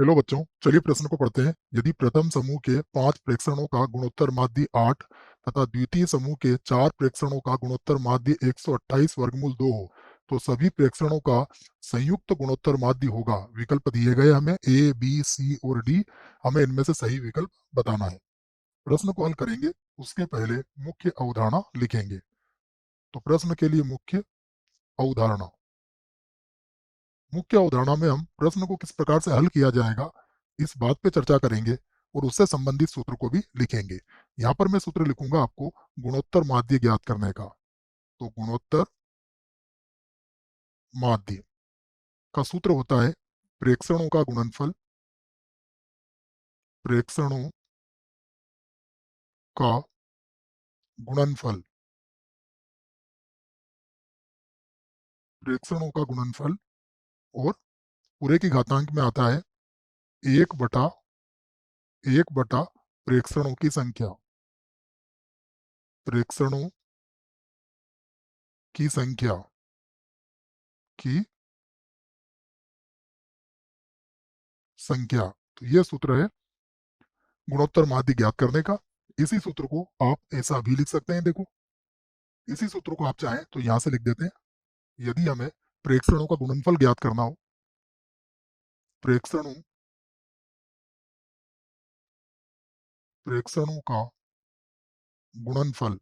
Hello बच्चों, चलिए प्रश्न को पढ़ते हैं। यदि प्रथम समूह के 5 प्रेक्षणों का गुणोत्तर माध्य 8 तथा द्वितीय समूह के 4 प्रेक्षणों का गुणोत्तर माध्य 128 वर्गमूल 2 हो, तो सभी प्रेक्षणों का संयुक्त गुणोत्तर माध्य होगा। विकल्प दिए गए हमें ए, बी, सी और डी। हमें इनमें से सही विकल्प बताना है। प्रश्न को हल करेंगे उसके पहले मुख्य अवधारणा लिखेंगे। तो प्रश्न के लिए मुख्य अवधारणा, मुख्य अवधारणा में हम प्रश्न को किस प्रकार से हल किया जाएगा इस बात पे चर्चा करेंगे और उससे संबंधित सूत्र को भी लिखेंगे। यहाँ पर मैं सूत्र लिखूंगा आपको गुणोत्तर माध्य ज्ञात करने का। तो गुणोत्तर माध्य का सूत्र होता है प्रेक्षणों का गुणनफल, प्रेक्षणों का गुणनफल, प्रेक्षणों का गुणनफल और पूरे की घातांक में आता है 1/1 प्रेक्षणों की संख्या, प्रेक्षणों की संख्या की संख्या। तो यह सूत्र है गुणोत्तर माध्य ज्ञात करने का। इसी सूत्र को आप ऐसा भी लिख सकते हैं। देखो, इसी सूत्र को आप चाहें तो यहां से लिख देते हैं। यदि हमें प्रेक्षणों का गुणनफल ज्ञात करना हो, प्रेक्षणों प्रेक्षणों का गुणनफल,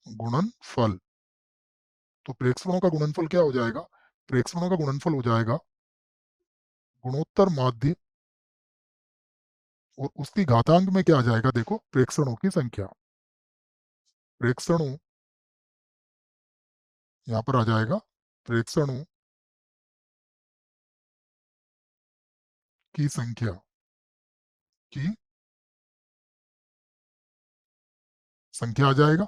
गुणनफल, तो प्रेक्षणों का गुणनफल क्या हो जाएगा? प्रेक्षणों का गुणनफल हो जाएगा गुणोत्तर माध्य और उसकी घातांक में क्या आ जाएगा? देखो, प्रेक्षणों की संख्या, प्रेक्षणों यहां पर आ जाएगा प्रेक्षणों की संख्या की संख्या आ जाएगा।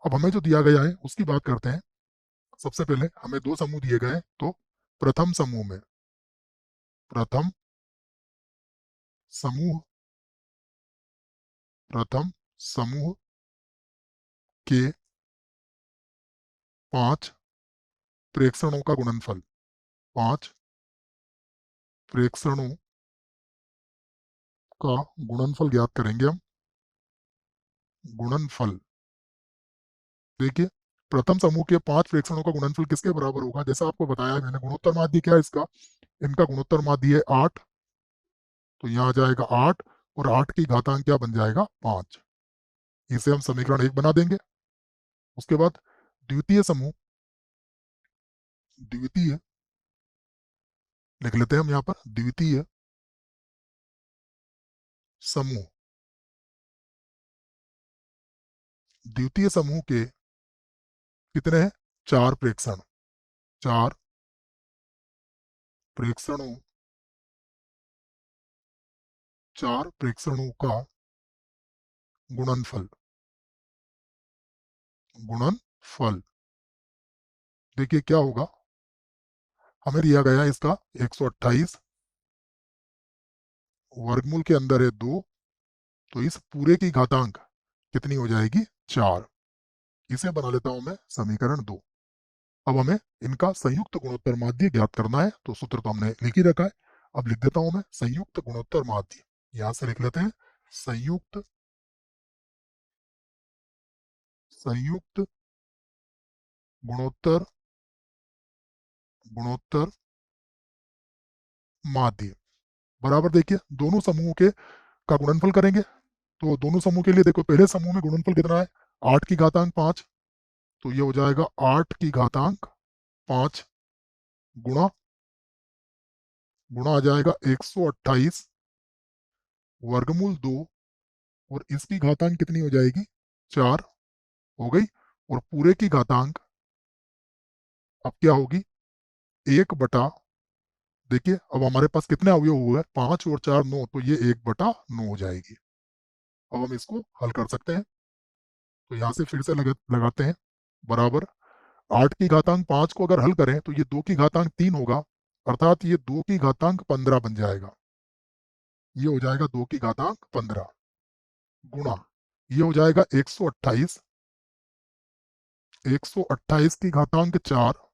अब हमें जो दिया गया है उसकी बात करते हैं। सबसे पहले हमें दो समूह दिए गए हैं। तो प्रथम समूह में, प्रथम समूह, प्रथम समूह के 5 प्रेक्षणों का गुणनफल, 5 प्रेक्षणों का गुणनफल ज्ञात करेंगे हम। गुणनफल, देखिए, प्रथम समूह के 5 प्रेक्षणों का गुणनफल किसके बराबर होगा? जैसा आपको बताया है मैंने, गुणोत्तर माध्य क्या है इसका? इनका गुणोत्तर माध्य है 8। तो यहाँ आ जाएगा 8 और 8 की घातांक क्या बन जाएगा? 5। इसे हम समीकरण 1 बना देंगे। उसके बाद द्वितीय समूह, द्वितीय लिख लेते हैं हम यहाँ पर, द्वितीय समूह, द्वितीय समूह के कितने हैं? 4 प्रेक्षण, 4 प्रेक्षणों, 4 प्रेक्षणों का गुणनफल, गुणनफल, देखिए क्या होगा। हमें दिया गया है इसका 128 वर्गमूल के अंदर है 2। तो इस पूरे की घातांक कितनी हो जाएगी? 4। इसे बना लेता हूं मैं समीकरण 2। अब हमें इनका संयुक्त गुणोत्तर माध्य ज्ञात करना है। तो सूत्र तो हमने लिख ही रखा है। अब लिख देता हूं मैं संयुक्त गुणोत्तर माध्य। यहां से लिख लेते हैं संयुक्त, संयुक्त गुणोत्तर, गुणोत्तर माध्य बराबर, देखिए दोनों समूहों के का गुणनफल करेंगे। तो दोनों समूह के लिए देखो, पहले समूह में गुणनफल कितना है? 8 की घातांक 5। तो ये हो जाएगा 8 की घातांक 5 गुणा, गुणा आ जाएगा 128 वर्गमूल 2 और इसकी घातांक कितनी हो जाएगी? 4 हो गई। और पूरे की घातांक अब क्या होगी? 1/, देखिए अब हमारे पास कितने अवयव हुए? 5 और 4 9, तो ये 1/9 हो जाएगी। अब हम इसको हल कर सकते हैं। तो यहाँ से फिर से लगाते हैं बराबर 8 की घातांक 5 को अगर हल करें तो ये 2 की घातांक 3 होगा, अर्थात ये 2 की घातांक 15 बन जाएगा। ये हो जाएगा 2 की घातांक 15 गुणा, ये हो जाएगा 128, 128 की घातांक 4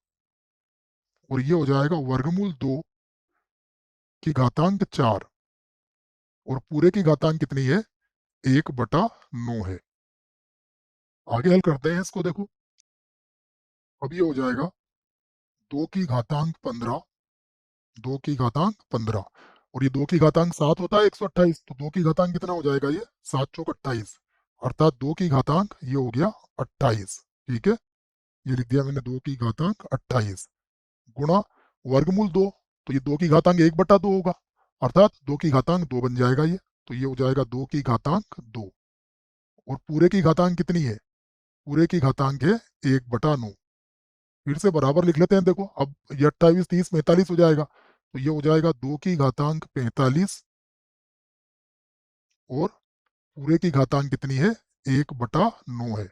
और ये हो जाएगा वर्गमूल 2 की घातांक 4 और पूरे की घातांक कितनी है, 1/9 है। आगे हल करते हैं इसको, देखो अब ये हो जाएगा 2 की घातांक 15, 2 की घातांक 15 और ये 2 की घातांक 7 होता है 128, तो 2 की घातांक कितना हो जाएगा, ये 7 चौक 28, अर्थात 2 की घातांक ये हो गया 28। ठीक है, ये लिख दिया मैंने 2 की घातांक 28 गुणा वर्गमूल 2, तो ये 2 की घातांक 1/2 होगा, अर्थात 2 की घातांक 2 बन जाएगा ये, तो ये हो जाएगा 2 की घातांक 2। और पूरे की घातांक कितनी है, पूरे की घातांक है 1/9। फिर से बराबर लिख लेते हैं, देखो अब ये 28 30 45 हो जाएगा, तो ये हो जाएगा 2 की घातांक 45 और पूरे की घातांक कितनी है, 1/9 है।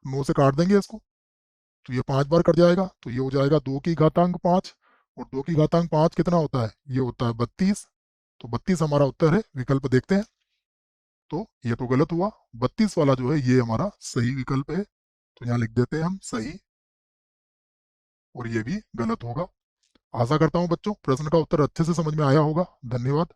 9 से काट देंगे इसको, तो ये 5 बार कट जाएगा, तो ये हो जाएगा 2 की घातांक 5 और 2 की घातांक 5 कितना होता है, ये होता है 32, तो 32 हमारा उत्तर है। विकल्प देखते हैं, तो ये तो गलत हुआ, 32 वाला जो है ये हमारा सही विकल्प है, तो यहाँ लिख देते हैं हम सही, और ये भी गलत होगा। आशा करता हूँ बच्चों प्रश्न का उत्तर अच्छे से समझ में आया होगा। धन्यवाद।